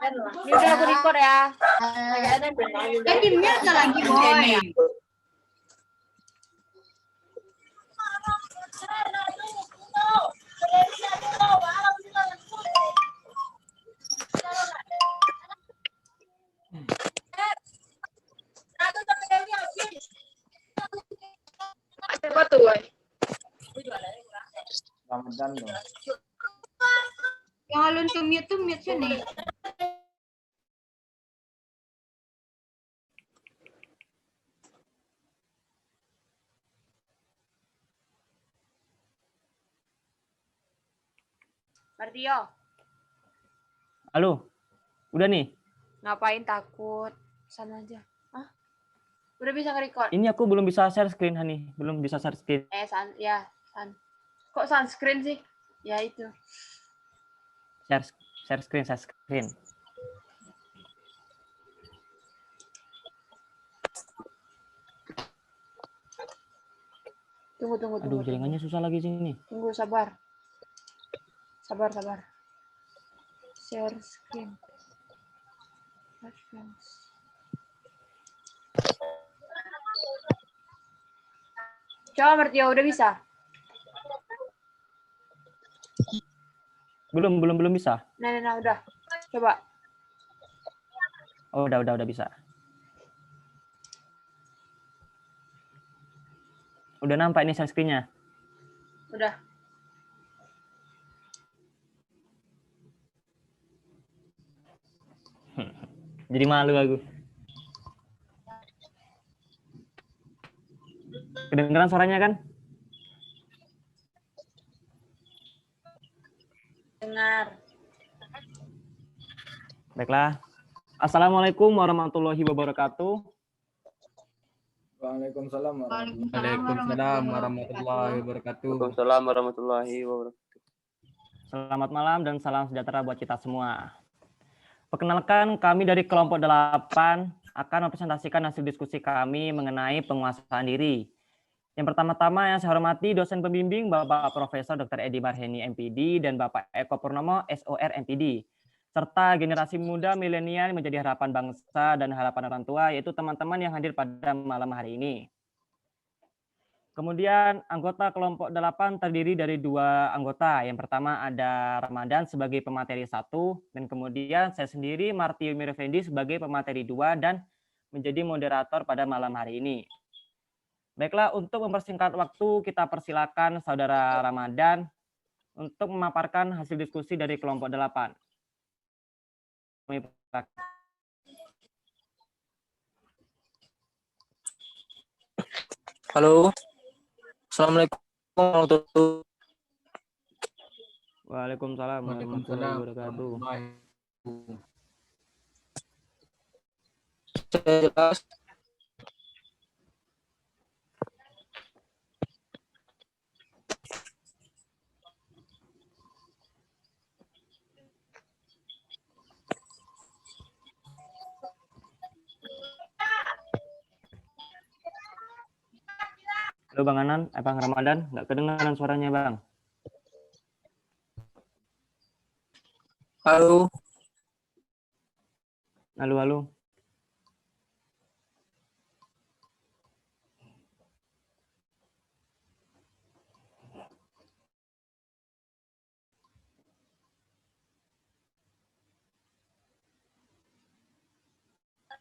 Ini udah aku record ya. Timnya ada lagi boy. Apa tuh, boy? Ramadan loh. Yang alun ke mute tuh mute sini. Martio, Halo, udah nih. ngapain takut? Sana aja. Ah, udah bisa nge-record? Ini aku belum bisa share screen, Hani. Belum bisa share screen. San. Kok sunscreen sih? Ya itu. Share screen. Tunggu. Aduh, jaringannya susah lagi sini. Tunggu, sabar. Sabar. Share screen. Coba Martio, udah bisa? Belum bisa. Nah, udah. Coba. Oh, udah bisa. Udah nampak ini share screen-nya. Udah. Jadi malu aku. Kedengeran suaranya kan? Dengar. Baiklah. Assalamualaikum warahmatullahi wabarakatuh. Waalaikumsalam warahmatullahi wabarakatuh. Waalaikumsalam warahmatullahi wabarakatuh. Selamat malam dan salam sejahtera buat kita semua. Perkenalkan, kami dari kelompok 8 akan mempresentasikan hasil diskusi kami mengenai penguasaan diri. Yang pertama-tama yang saya hormati dosen pembimbing Bapak Profesor Dr. Edi Marheni MPD dan Bapak Eko Purnomo SOR MPD. Serta generasi muda milenial menjadi harapan bangsa dan harapan orang tua, yaitu teman-teman yang hadir pada malam hari ini. Kemudian anggota kelompok 8 terdiri dari 2 anggota. Yang pertama ada Ramadan sebagai pemateri 1, dan kemudian saya sendiri Martio Mirfendi sebagai pemateri 2 dan menjadi moderator pada malam hari ini. Baiklah, untuk mempersingkat waktu kita persilakan Saudara Ramadan untuk memaparkan hasil diskusi dari kelompok 8. Halo. Assalamualaikum warahmatullahi wabarakatuh. Waalaikumsalam warahmatullahi wabarakatuh. Saya jelas. Halo Bang Anan, Bang Ramadan, nggak kedengaran suaranya Bang. Halo. Halo.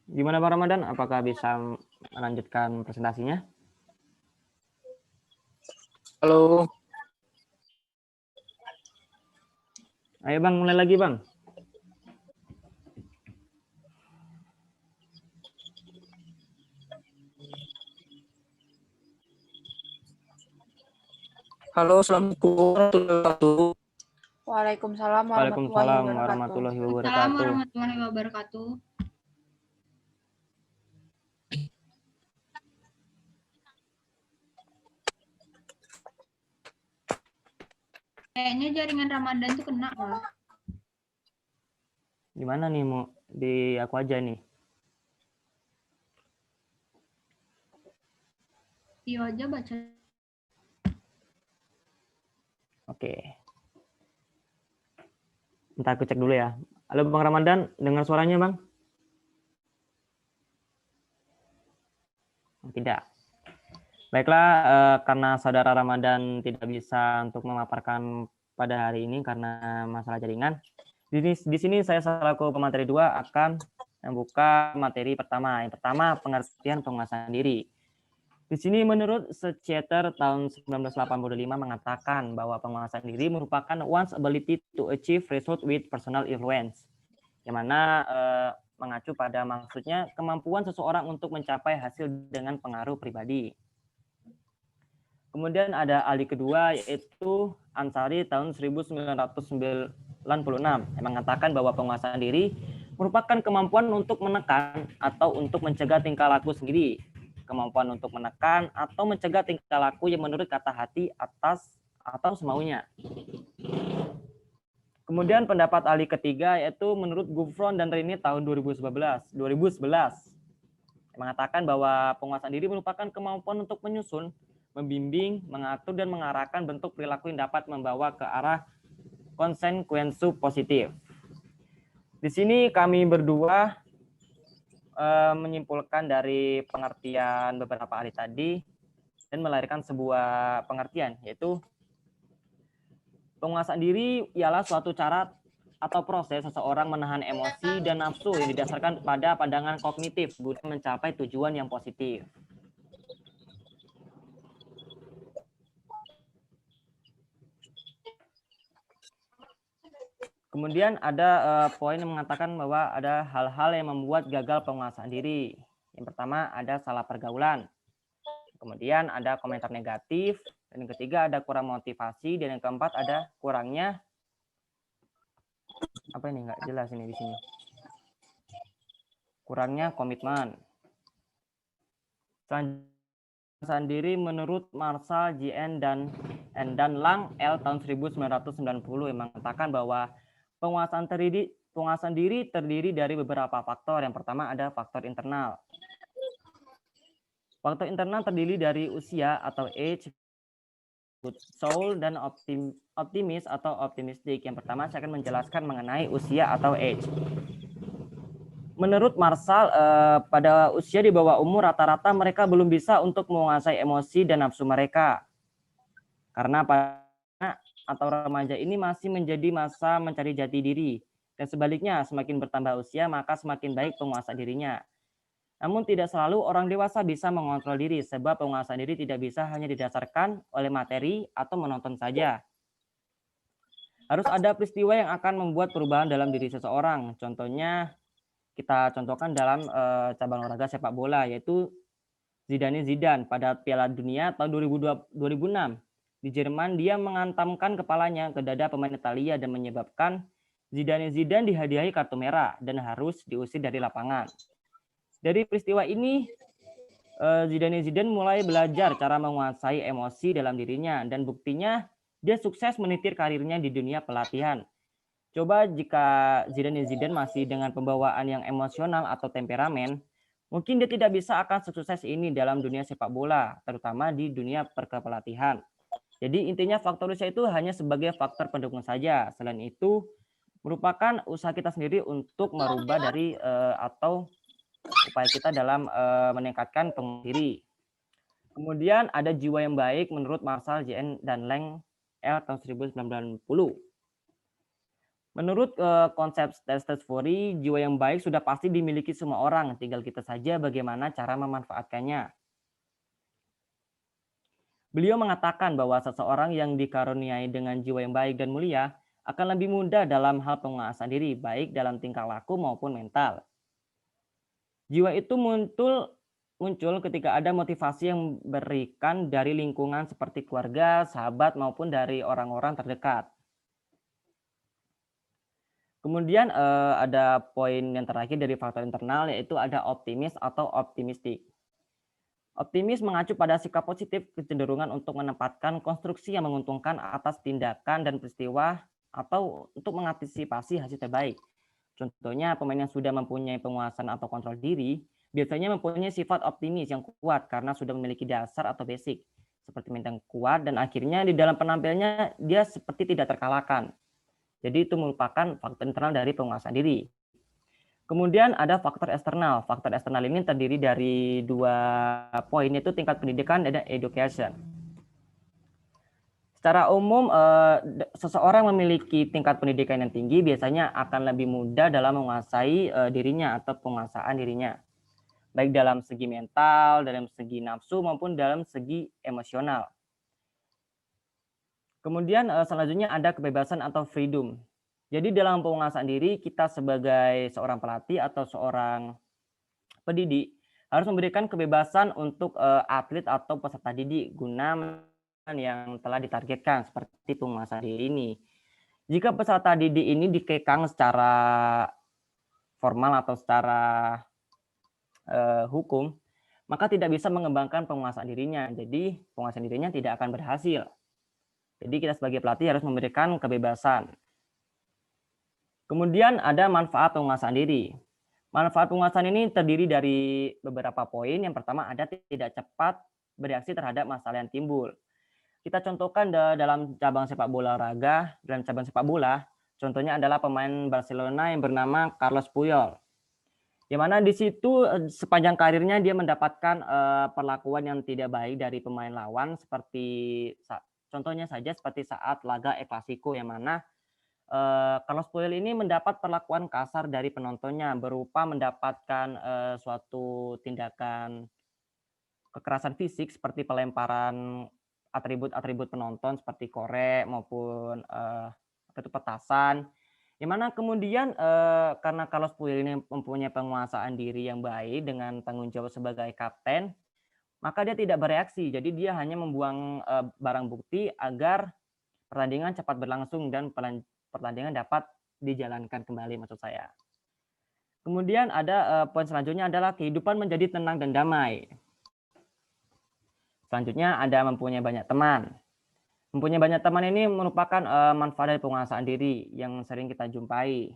Gimana Bang Ramadan? Apakah bisa melanjutkan presentasinya? Halo. Ayo Bang, mulai lagi Bang. Halo, assalamualaikum warahmatullahi wabarakatuh. Waalaikumsalam Waalaikumsalam warahmatullahi warahmatullahi Assalamualaikum wabarakatuh. warahmatullahi wabarakatuh. Kayaknya jaringan Ramadan tuh kena lah. Gimana nih, mau di aku aja nih? Tio aja baca. Oke. Bentar aku cek dulu ya. Halo Bang Ramadan, dengar suaranya Bang? Tidak. Baiklah, karena saudara Ramadan tidak bisa untuk memaparkan pada hari ini karena masalah jaringan, di sini saya selaku pemateri 2 akan membuka materi pertama. Yang pertama, pengertian penguasaan diri. Di sini menurut Schechter tahun 1985 mengatakan bahwa penguasaan diri merupakan one's ability to achieve result with personal influence, yang mana mengacu pada maksudnya kemampuan seseorang untuk mencapai hasil dengan pengaruh pribadi. Kemudian ada ahli kedua yaitu Ansari tahun 1996 yang mengatakan bahwa penguasaan diri merupakan kemampuan untuk menekan atau untuk mencegah tingkah laku sendiri. Kemampuan untuk menekan atau mencegah tingkah laku yang menurut kata hati atas atau semaunya. Kemudian pendapat ahli ketiga yaitu menurut Gufron dan Rini tahun 2011 mengatakan bahwa penguasaan diri merupakan kemampuan untuk menyusun, membimbing, mengatur, dan mengarahkan bentuk perilaku yang dapat membawa ke arah konsekuensi positif. Di sini kami berdua menyimpulkan dari pengertian beberapa ahli tadi dan melahirkan sebuah pengertian, yaitu penguasaan diri ialah suatu cara atau proses seseorang menahan emosi dan nafsu yang didasarkan pada pandangan kognitif guna mencapai tujuan yang positif. Kemudian ada poin yang mengatakan bahwa ada hal-hal yang membuat gagal penguasaan diri. Yang pertama ada salah pergaulan. Kemudian ada komentar negatif. Dan yang ketiga ada kurang motivasi. Dan yang keempat ada kurangnya apa ini nggak jelas ini di sini. Kurangnya komitmen. Penguasaan diri menurut Marshall, J.N. dan Lang L tahun 1990 yang mengatakan bahwa penguasaan diri terdiri dari beberapa faktor. Yang pertama ada faktor internal. Faktor internal terdiri dari usia atau age, good soul, dan optimis atau optimistik. Yang pertama saya akan menjelaskan mengenai usia atau age. Menurut Marshall, pada usia di bawah umur rata-rata mereka belum bisa untuk menguasai emosi dan nafsu mereka. Karena atau remaja ini masih menjadi masa mencari jati diri. Dan sebaliknya, semakin bertambah usia, maka semakin baik penguasaan dirinya. Namun tidak selalu orang dewasa bisa mengontrol diri, sebab penguasaan diri tidak bisa hanya didasarkan oleh materi atau menonton saja. Harus ada peristiwa yang akan membuat perubahan dalam diri seseorang. Contohnya, kita contohkan dalam cabang olahraga sepak bola, yaitu Zidane pada Piala Dunia tahun 2006. Di Jerman, dia menghantamkan kepalanya ke dada pemain Italia dan menyebabkan Zidane dihadiahi kartu merah dan harus diusir dari lapangan. Dari peristiwa ini, Zidane mulai belajar cara menguasai emosi dalam dirinya dan buktinya dia sukses menitir karirnya di dunia pelatihan. Coba jika Zidane masih dengan pembawaan yang emosional atau temperamen, mungkin dia tidak bisa akan sukses ini dalam dunia sepak bola, terutama di dunia perkepelatihan. Jadi intinya faktor usia itu hanya sebagai faktor pendukung saja. Selain itu, merupakan usaha kita sendiri untuk merubah dari atau upaya kita dalam meningkatkan penguasaan diri. Kemudian ada jiwa yang baik menurut Marshall, J.N. dan Lang L tahun 1990. Menurut konsep Tesfori, jiwa yang baik sudah pasti dimiliki semua orang, tinggal kita saja bagaimana cara memanfaatkannya. Beliau mengatakan bahwa seseorang yang dikaruniai dengan jiwa yang baik dan mulia akan lebih mudah dalam hal penguasaan diri, baik dalam tingkah laku maupun mental. Jiwa itu muncul ketika ada motivasi yang berikan dari lingkungan seperti keluarga, sahabat, maupun dari orang-orang terdekat. Kemudian ada poin yang terakhir dari faktor internal, yaitu ada optimis atau optimistik. Optimis mengacu pada sikap positif, kecenderungan untuk menempatkan konstruksi yang menguntungkan atas tindakan dan peristiwa atau untuk mengantisipasi hasil terbaik. Contohnya pemain yang sudah mempunyai penguasaan atau kontrol diri biasanya mempunyai sifat optimis yang kuat karena sudah memiliki dasar atau basic seperti mental kuat dan akhirnya di dalam penampilannya dia seperti tidak terkalahkan. Jadi itu merupakan faktor internal dari penguasaan diri. Kemudian ada faktor eksternal. Faktor eksternal ini terdiri dari 2 poin, yaitu tingkat pendidikan dan education. Secara umum, seseorang memiliki tingkat pendidikan yang tinggi biasanya akan lebih mudah dalam menguasai dirinya atau penguasaan dirinya, baik dalam segi mental, dalam segi nafsu, maupun dalam segi emosional. Kemudian selanjutnya ada kebebasan atau freedom. Jadi dalam penguasaan diri, kita sebagai seorang pelatih atau seorang pendidik harus memberikan kebebasan untuk atlet atau peserta didik guna yang telah ditargetkan seperti penguasaan diri ini. Jika peserta didik ini dikekang secara formal atau secara hukum, maka tidak bisa mengembangkan penguasaan dirinya. Jadi penguasaan dirinya tidak akan berhasil. Jadi kita sebagai pelatih harus memberikan kebebasan. Kemudian ada manfaat penguasaan diri. Manfaat penguasaan ini terdiri dari beberapa poin. Yang pertama ada tidak cepat bereaksi terhadap masalah yang timbul. Kita contohkan dalam cabang sepak bola olahraga, dalam cabang sepak bola, contohnya adalah pemain Barcelona yang bernama Carlos Puyol. Yang mana di situ sepanjang karirnya dia mendapatkan perlakuan yang tidak baik dari pemain lawan, seperti contohnya saja seperti saat laga El Clasico, yang mana Carlos Puyol ini mendapat perlakuan kasar dari penontonnya berupa mendapatkan suatu tindakan kekerasan fisik seperti pelemparan atribut-atribut penonton seperti korek maupun petasan, yang mana kemudian karena Carlos Puyol ini mempunyai penguasaan diri yang baik dengan tanggung jawab sebagai kapten, maka dia tidak bereaksi. Jadi dia hanya membuang barang bukti agar pertandingan cepat berlangsung dan pertandingan dapat dijalankan kembali, maksud saya. Kemudian ada poin selanjutnya adalah kehidupan menjadi tenang dan damai. Selanjutnya ada mempunyai banyak teman. Mempunyai banyak teman ini merupakan manfaat dari penguasaan diri yang sering kita jumpai.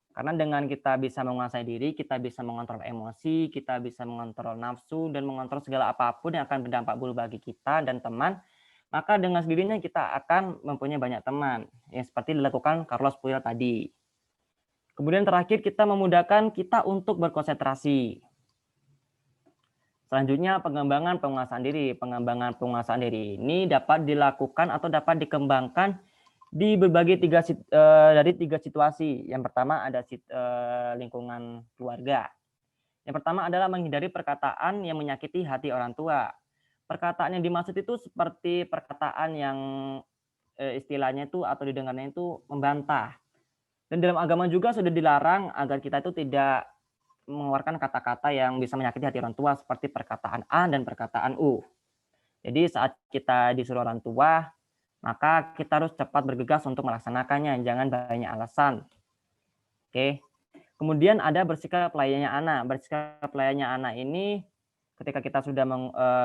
Karena dengan kita bisa menguasai diri, kita bisa mengontrol emosi, kita bisa mengontrol nafsu, dan mengontrol segala apapun yang akan berdampak buruk bagi kita dan teman, maka dengan sendirinya kita akan mempunyai banyak teman, yang seperti dilakukan Carlos Puyol tadi. Kemudian terakhir, kita memudahkan kita untuk berkonsentrasi. Selanjutnya, pengembangan penguasaan diri. Pengembangan penguasaan diri ini dapat dilakukan atau dapat dikembangkan di berbagai dari tiga situasi. Yang pertama ada lingkungan keluarga. Yang pertama adalah menghindari perkataan yang menyakiti hati orang tua. Perkataan yang dimaksud itu seperti perkataan yang istilahnya itu atau didengarnya itu membantah. Dan dalam agama juga sudah dilarang agar kita itu tidak mengeluarkan kata-kata yang bisa menyakiti hati orang tua seperti perkataan A dan perkataan U. Jadi saat kita disuruh orang tua, maka kita harus cepat bergegas untuk melaksanakannya, jangan banyak alasan. Oke. Kemudian ada bersikap layaknya anak. Bersikap layaknya anak ini ketika kita sudah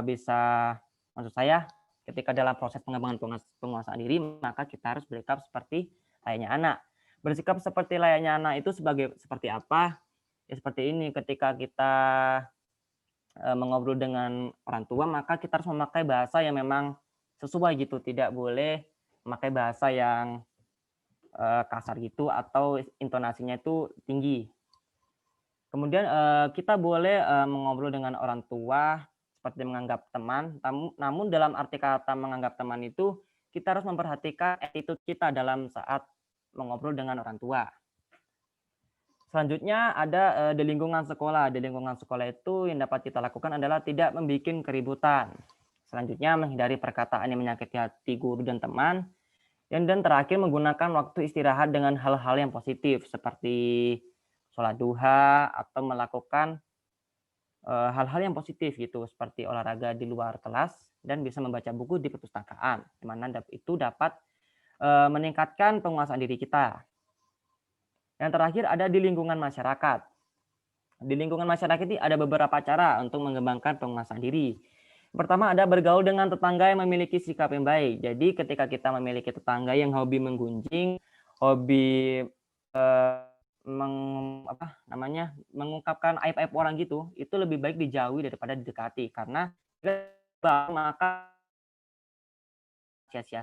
bisa, maksud saya, ketika dalam proses pengembangan penguasaan diri, maka kita harus bersikap seperti layaknya anak. Bersikap seperti layaknya anak itu seperti apa? Ya seperti ini, ketika kita mengobrol dengan orang tua, maka kita harus memakai bahasa yang memang sesuai gitu, tidak boleh memakai bahasa yang kasar gitu atau intonasinya itu tinggi. Kemudian kita boleh mengobrol dengan orang tua seperti menganggap teman, namun dalam arti kata menganggap teman itu kita harus memperhatikan attitude kita dalam saat mengobrol dengan orang tua. Selanjutnya ada di lingkungan sekolah. Di lingkungan sekolah itu yang dapat kita lakukan adalah tidak membuat keributan. Selanjutnya menghindari perkataan yang menyakiti hati guru dan teman. Dan terakhir menggunakan waktu istirahat dengan hal-hal yang positif seperti sholat duha atau melakukan hal-hal yang positif gitu seperti olahraga di luar kelas dan bisa membaca buku di perpustakaan, di mana itu dapat meningkatkan penguasaan diri kita. Yang terakhir ada di lingkungan masyarakat. Di lingkungan masyarakat ini ada beberapa cara untuk mengembangkan penguasaan diri. Pertama ada bergaul dengan tetangga yang memiliki sikap yang baik. Jadi ketika kita memiliki tetangga yang hobi menggunjing, hobi mengungkapkan aib-aib orang gitu, itu lebih baik dijauhi daripada didekati karena maka sia-sia.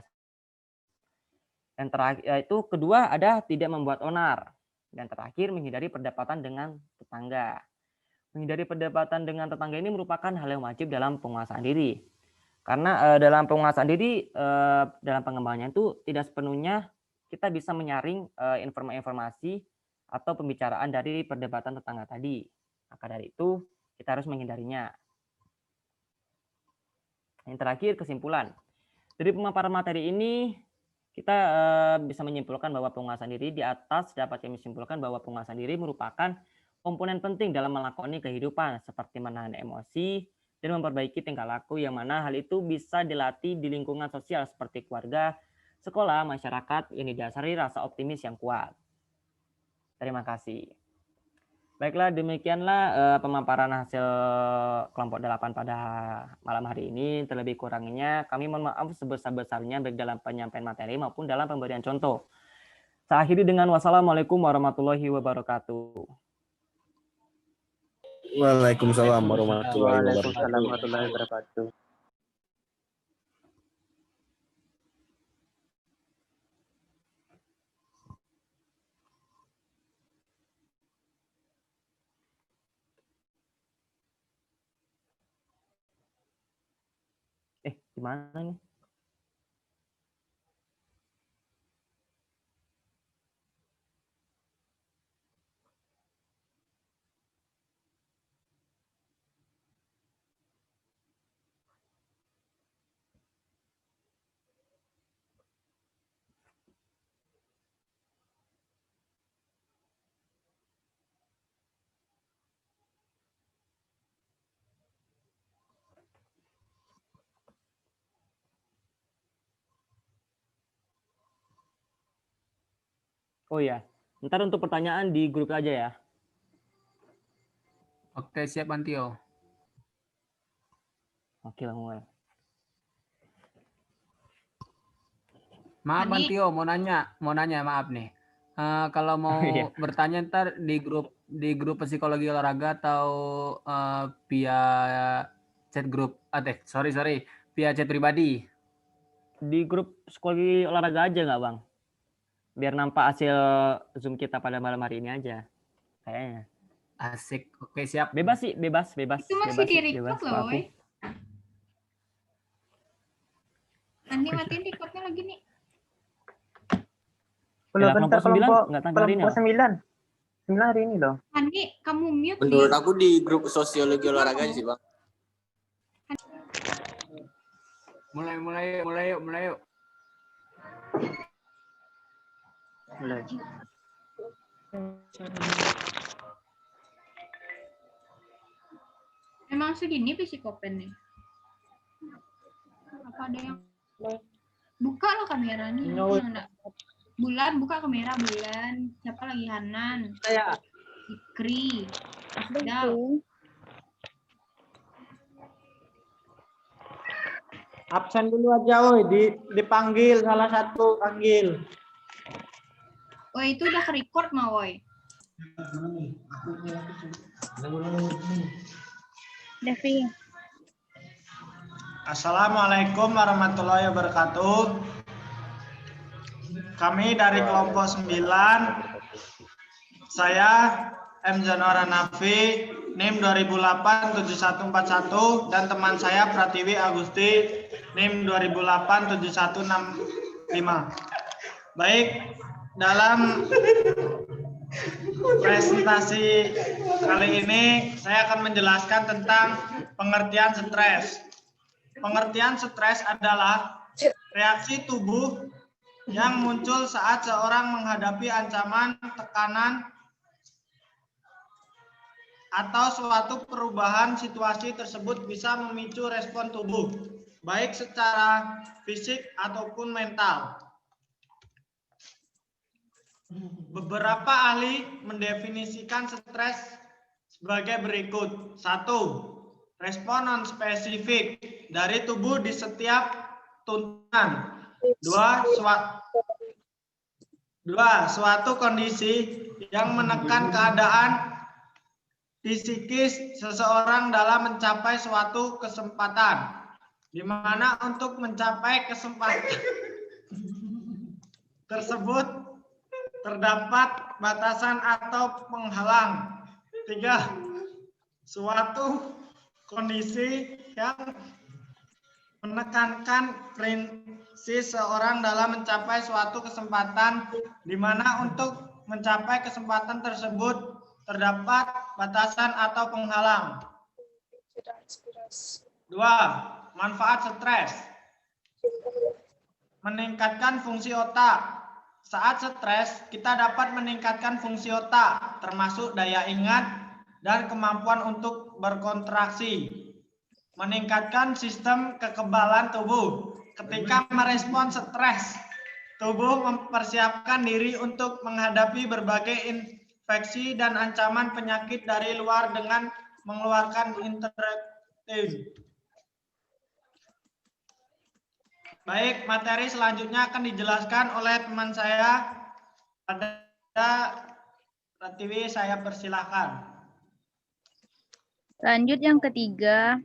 Yang terakhir yaitu kedua ada tidak membuat onar. Dan terakhir menghindari perdebatan dengan tetangga. Menghindari perdebatan dengan tetangga ini merupakan hal yang wajib dalam penguasaan diri. Karena dalam penguasaan diri dalam pengembangannya itu tidak sepenuhnya kita bisa menyaring informasi atau pembicaraan dari perdebatan tetangga tadi. Maka dari itu kita harus menghindarinya. Yang terakhir kesimpulan. Dari pemaparan materi ini kita bisa menyimpulkan bahwa penguasaan diri di atas dapat kami simpulkan bahwa penguasaan diri merupakan komponen penting dalam melakoni kehidupan seperti menahan emosi dan memperbaiki tingkah laku yang mana hal itu bisa dilatih di lingkungan sosial seperti keluarga, sekolah, masyarakat yang didasari rasa optimis yang kuat. Terima kasih. Baiklah, demikianlah pemaparan hasil kelompok 8 pada malam hari ini. Terlebih kurangnya kami mohon maaf sebesar-besarnya baik dalam penyampaian materi maupun dalam pemberian contoh. Saya akhiri dengan wassalamualaikum warahmatullahi wabarakatuh. Waalaikumsalam warahmatullahi wabarakatuh. Gimana nih? Oh ya, ntar untuk pertanyaan di grup aja ya. Oke, siap Antio. Oke lah mulai. Maaf Ani. Antio, mau nanya maaf nih. Kalau mau Iya. bertanya ntar di grup psikologi olahraga atau via chat grup, via chat pribadi. Di grup psikologi olahraga aja nggak Bang? Biar nampak hasil Zoom kita pada malam hari ini aja. Kayaknya. Asik. Oke, siap. Bebas sih, bebas. Itu masih di-record loh, woy. Nanti matiin recordnya lagi nih. Bentar, kelompok 9 nggak tanggal hari ini. Kelompok 9 hari ini loh. Ani, kamu mute. Menurut Nih. aku di grup sosiologi olahraga sih, Bang. Mulai yuk. Mulai. Emang segini psikopen nih? Apa ada yang... Buka lah kameranya. Bulan, buka kamera Bulan. Siapa lagi? Hanan. Saya. Ikri. Afdal. Absen dulu aja, woi. Dipanggil salah satu panggil. Oh, itu udah ke-record mah, woy. Devi. Assalamualaikum warahmatullahi wabarakatuh. Kami dari kelompok 9. Saya M. Janora Nafi, NIM 2008-7141, dan teman saya Pratiwi Agusti, NIM 2008-7165. Baik, dalam presentasi kali ini saya akan menjelaskan tentang pengertian stres. Pengertian stres adalah reaksi tubuh yang muncul saat seorang menghadapi ancaman, tekanan, atau suatu perubahan situasi tersebut bisa memicu respon tubuh, baik secara fisik ataupun mental. Beberapa ahli mendefinisikan stres sebagai berikut. 1. Respon non-spesifik dari tubuh di setiap tuntutan. 2. Suatu kondisi yang menekan keadaan psikis seseorang dalam mencapai suatu kesempatan, di mana untuk mencapai tersebut terdapat batasan atau penghalang. 3. Suatu kondisi yang menekankan prinsip seorang dalam mencapai suatu kesempatan di mana untuk mencapai kesempatan tersebut terdapat batasan atau penghalang. 2. Manfaat stres. Meningkatkan fungsi otak. Saat stres, kita dapat meningkatkan fungsi otak, termasuk daya ingat dan kemampuan untuk berkontraksi. Meningkatkan sistem kekebalan tubuh. Ketika merespon stres, tubuh mempersiapkan diri untuk menghadapi berbagai infeksi dan ancaman penyakit dari luar dengan mengeluarkan interleukin. Baik, materi selanjutnya akan dijelaskan oleh teman saya. Pada Pratiwi, saya persilahkan. Lanjut yang ketiga,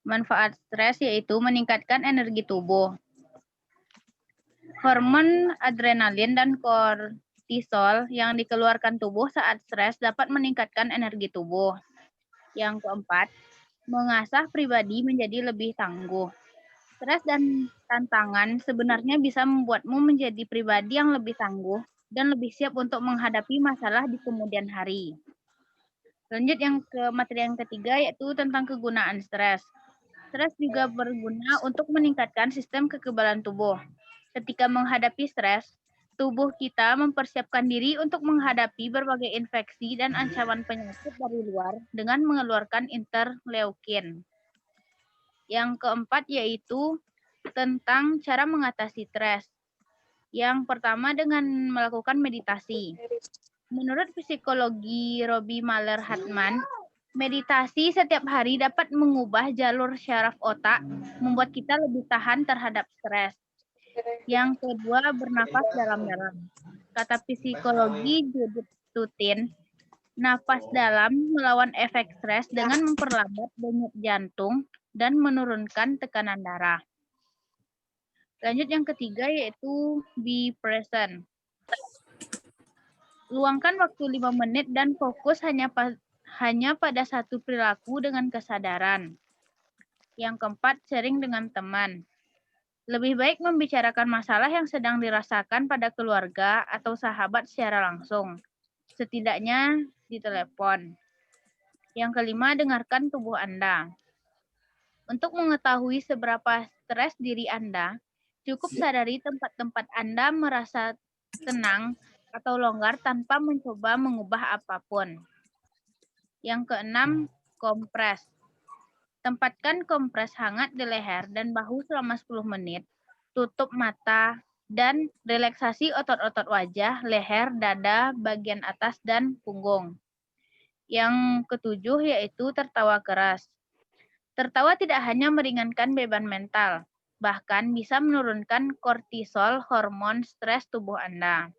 manfaat stres yaitu meningkatkan energi tubuh. Hormon adrenalin dan kortisol yang dikeluarkan tubuh saat stres dapat meningkatkan energi tubuh. Yang keempat, mengasah pribadi menjadi lebih tangguh. Stres dan tantangan sebenarnya bisa membuatmu menjadi pribadi yang lebih tangguh dan lebih siap untuk menghadapi masalah di kemudian hari. Lanjut yang ke materi yang ketiga yaitu tentang kegunaan stres. Stres juga berguna untuk meningkatkan sistem kekebalan tubuh. Ketika menghadapi stres, tubuh kita mempersiapkan diri untuk menghadapi berbagai infeksi dan ancaman penyakit dari luar dengan mengeluarkan interleukin. Yang keempat yaitu tentang cara mengatasi stres. Yang pertama dengan melakukan meditasi. Menurut psikologi Robbie Mahler-Hartman, meditasi setiap hari dapat mengubah jalur syaraf otak, membuat kita lebih tahan terhadap stres. Yang kedua, bernafas dalam-dalam. Kata psikologi Judith Tutin, nafas dalam melawan efek stres dengan memperlambat denyut jantung dan menurunkan tekanan darah. Lanjut yang ketiga yaitu be present. Luangkan waktu 5 menit dan fokus hanya pada satu perilaku dengan kesadaran. Yang keempat, sharing dengan teman. Lebih baik membicarakan masalah yang sedang dirasakan pada keluarga atau sahabat secara langsung. Setidaknya di telepon. Yang kelima, dengarkan tubuh Anda. Untuk mengetahui seberapa stres diri Anda, cukup sadari tempat-tempat Anda merasa tenang atau longgar tanpa mencoba mengubah apapun. Yang keenam, kompres. Tempatkan kompres hangat di leher dan bahu selama 10 menit. Tutup mata dan relaksasi otot-otot wajah, leher, dada, bagian atas, dan punggung. Yang ketujuh yaitu tertawa keras. Tertawa tidak hanya meringankan beban mental, bahkan bisa menurunkan kortisol, hormon stres tubuh Anda.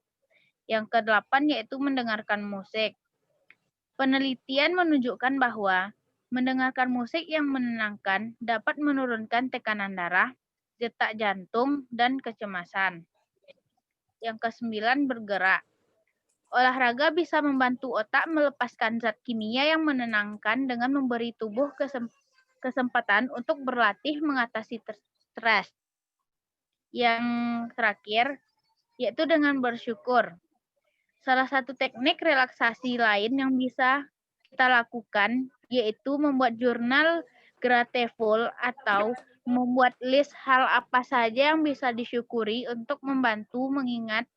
Yang kedelapan yaitu mendengarkan musik. Penelitian menunjukkan bahwa mendengarkan musik yang menenangkan dapat menurunkan tekanan darah, detak jantung, dan kecemasan. Yang kesembilan, bergerak. Olahraga bisa membantu otak melepaskan zat kimia yang menenangkan dengan memberi tubuh kesempatan untuk berlatih mengatasi stres. Yang terakhir, yaitu dengan bersyukur. Salah satu teknik relaksasi lain yang bisa kita lakukan yaitu membuat jurnal grateful atau membuat list hal apa saja yang bisa disyukuri untuk membantu mengingat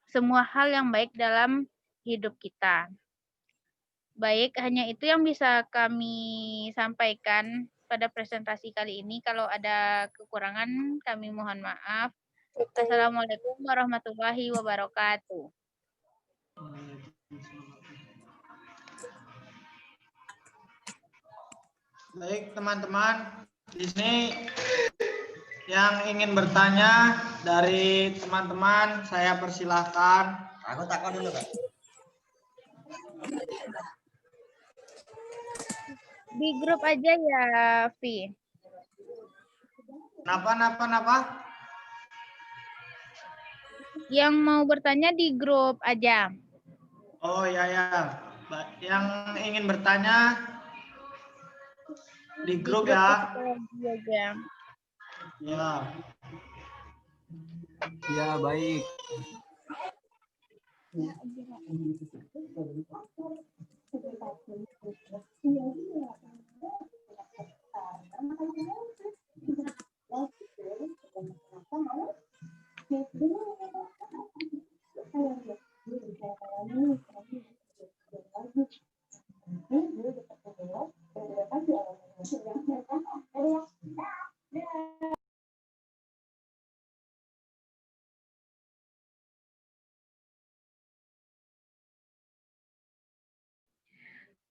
semua hal yang baik dalam hidup kita. Baik, hanya itu yang bisa kami sampaikan pada presentasi kali ini. Kalau ada kekurangan, kami mohon maaf. Assalamualaikum warahmatullahi wabarakatuh. Baik teman-teman, di sini yang ingin bertanya dari teman-teman saya persilahkan. Aku takut dulu Kak. Di grup aja ya, Vi. Kenapa? Yang mau bertanya di grup aja. Oh ya ya. Yang ingin bertanya di grup ya. Psikologi aja. Ya. Ya, baik.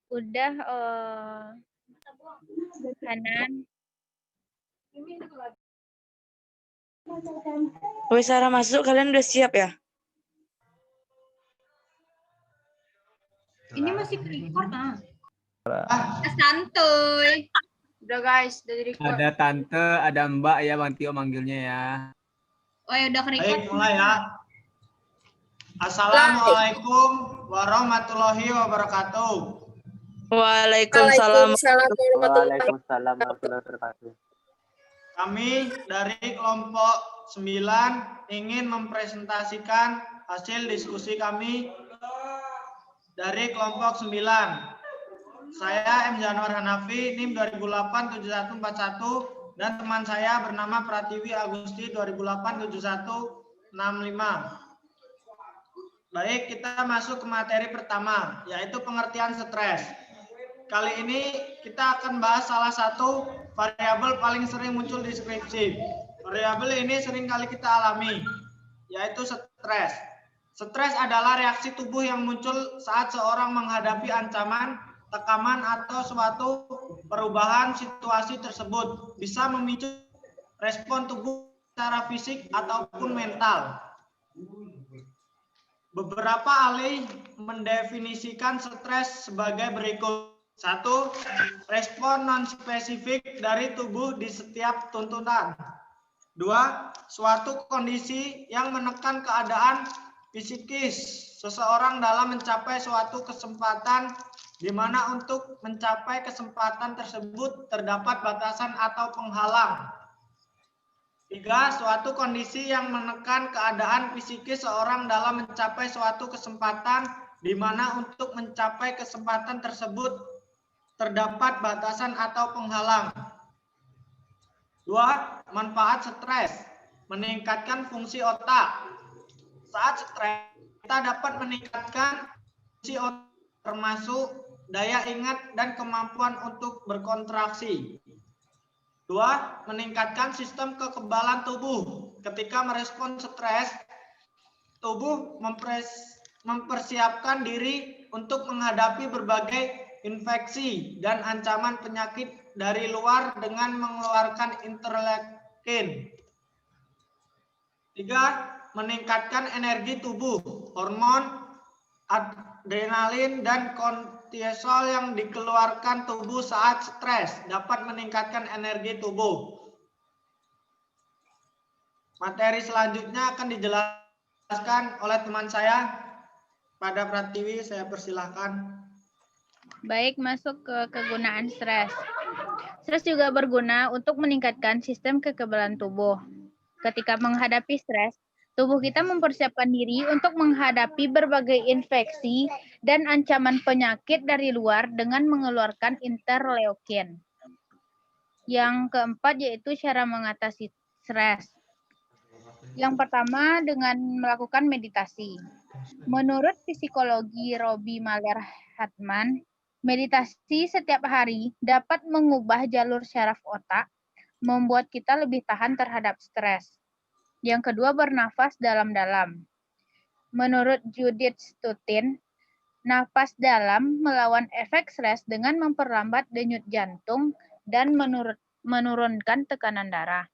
Udah Hanan. Wes Sarah masuk, kalian udah siap ya? Ini masih record santuy. Udah guys, udah di record. Ada tante, ada mbak ya, Bang Tio manggilnya ya. Oh ya udah record. Baik, mulai ya. Assalamualaikum warahmatullahi wabarakatuh. Waalaikumsalam. Waalaikumsalam warahmatullahi wabarakatuh. Kami dari kelompok 9 ingin mempresentasikan hasil diskusi kami dari kelompok 9. Saya M. Januar Hanafi, NIM 2008-7141, dan teman saya bernama Pratiwi Agusti 2008-7165. Baik, kita masuk ke materi pertama, yaitu pengertian stres. Kali ini kita akan bahas salah satu variabel paling sering muncul di skripsi. Variabel ini sering kali kita alami, yaitu stres. Stres adalah reaksi tubuh yang muncul saat seorang menghadapi ancaman, tekanan, atau suatu perubahan situasi tersebut. Bisa memicu respon tubuh secara fisik ataupun mental. Beberapa ahli mendefinisikan stres sebagai berikut. 1. Respon non-spesifik dari tubuh di setiap tuntutan. 2. Suatu kondisi yang menekan keadaan psikis seseorang dalam mencapai suatu kesempatan di mana untuk mencapai kesempatan tersebut terdapat batasan atau penghalang. 3. Suatu kondisi yang menekan keadaan psikis seseorang dalam mencapai suatu kesempatan di mana untuk mencapai kesempatan tersebut terdapat batasan atau penghalang. 2. Manfaat stres. Meningkatkan fungsi otak. Saat stres, kita dapat meningkatkan fungsi otak termasuk daya ingat dan kemampuan untuk berkontraksi. 2. Meningkatkan sistem kekebalan tubuh. Ketika merespon stres, tubuh mempersiapkan diri untuk menghadapi berbagai infeksi dan ancaman penyakit dari luar dengan mengeluarkan interleukin. 3. Meningkatkan energi tubuh. Hormon adrenalin dan kortisol yang dikeluarkan tubuh saat stres dapat meningkatkan energi tubuh. Materi selanjutnya akan dijelaskan oleh teman saya, pada Pratiwi. Saya persilahkan. Baik, masuk ke kegunaan stres. Stres juga berguna untuk meningkatkan sistem kekebalan tubuh. Ketika menghadapi stres, tubuh kita mempersiapkan diri untuk menghadapi berbagai infeksi dan ancaman penyakit dari luar dengan mengeluarkan interleukin. Yang keempat yaitu cara mengatasi stres. Yang pertama dengan melakukan meditasi. Menurut psikologi Robbie Mahler-Hartman, meditasi setiap hari dapat mengubah jalur syaraf otak, membuat kita lebih tahan terhadap stres. Yang kedua, bernafas dalam-dalam. Menurut Judith Stutin, nafas dalam melawan efek stres dengan memperlambat denyut jantung dan menurunkan tekanan darah.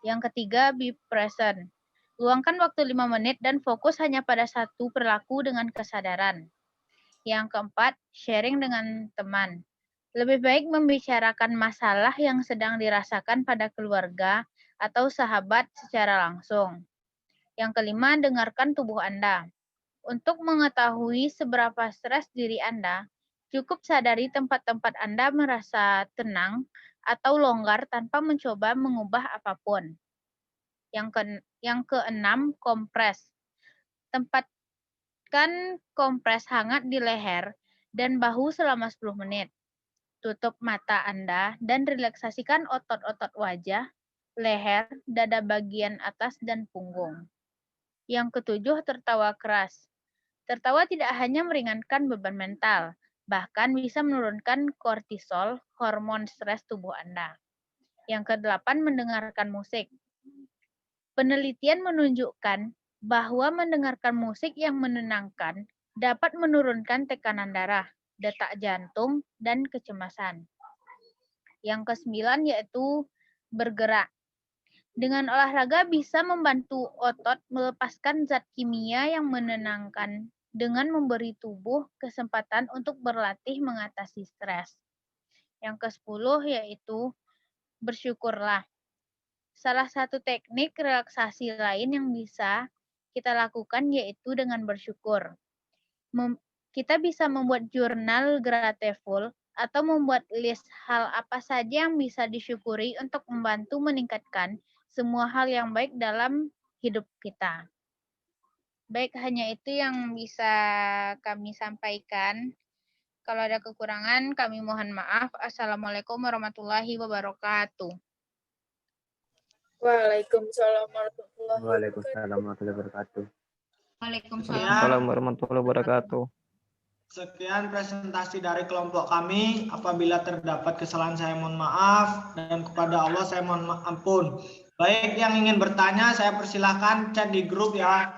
Yang ketiga, be present. Luangkan waktu 5 menit dan fokus hanya pada satu perilaku dengan kesadaran. Yang keempat, sharing dengan teman. Lebih baik membicarakan masalah yang sedang dirasakan pada keluarga atau sahabat secara langsung. Yang kelima, dengarkan tubuh Anda. Untuk mengetahui seberapa stres diri Anda, cukup sadari tempat-tempat Anda merasa tenang atau longgar tanpa mencoba mengubah apapun. Yang keenam, kompres. Tempatkan kompres hangat di leher dan bahu selama 10 menit. Tutup mata Anda dan relaksasikan otot-otot wajah, leher, dada bagian atas, dan punggung. Yang ketujuh, tertawa keras. Tertawa tidak hanya meringankan beban mental, bahkan bisa menurunkan kortisol, hormon stres tubuh Anda. Yang kedelapan, mendengarkan musik. Penelitian menunjukkan bahwa mendengarkan musik yang menenangkan dapat menurunkan tekanan darah, detak jantung, dan kecemasan. Yang kesembilan yaitu bergerak. Dengan olahraga bisa membantu otot melepaskan zat kimia yang menenangkan dengan memberi tubuh kesempatan untuk berlatih mengatasi stres. Yang ke-10 yaitu bersyukurlah. Salah satu teknik relaksasi lain yang bisa kita lakukan yaitu dengan bersyukur. Kita bisa membuat jurnal grateful atau membuat list hal apa saja yang bisa disyukuri untuk membantu meningkatkan semua hal yang baik dalam hidup kita. Baik, hanya itu yang bisa kami sampaikan. Kalau ada kekurangan, kami mohon maaf. Assalamualaikum warahmatullahi wabarakatuh. Waalaikumsalam warahmatullahi wabarakatuh. Waalaikumsalam warahmatullahi wabarakatuh. Waalaikumsalam warahmatullahi wabarakatuh. Sekian presentasi dari kelompok kami. Apabila terdapat kesalahan saya mohon maaf, dan kepada Allah saya mohon ampun. Baik, yang ingin bertanya saya persilahkan chat di grup ya.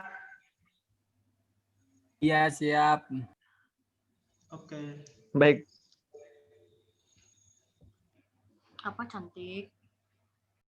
Iya, siap. Oke. Baik. Apa cantik?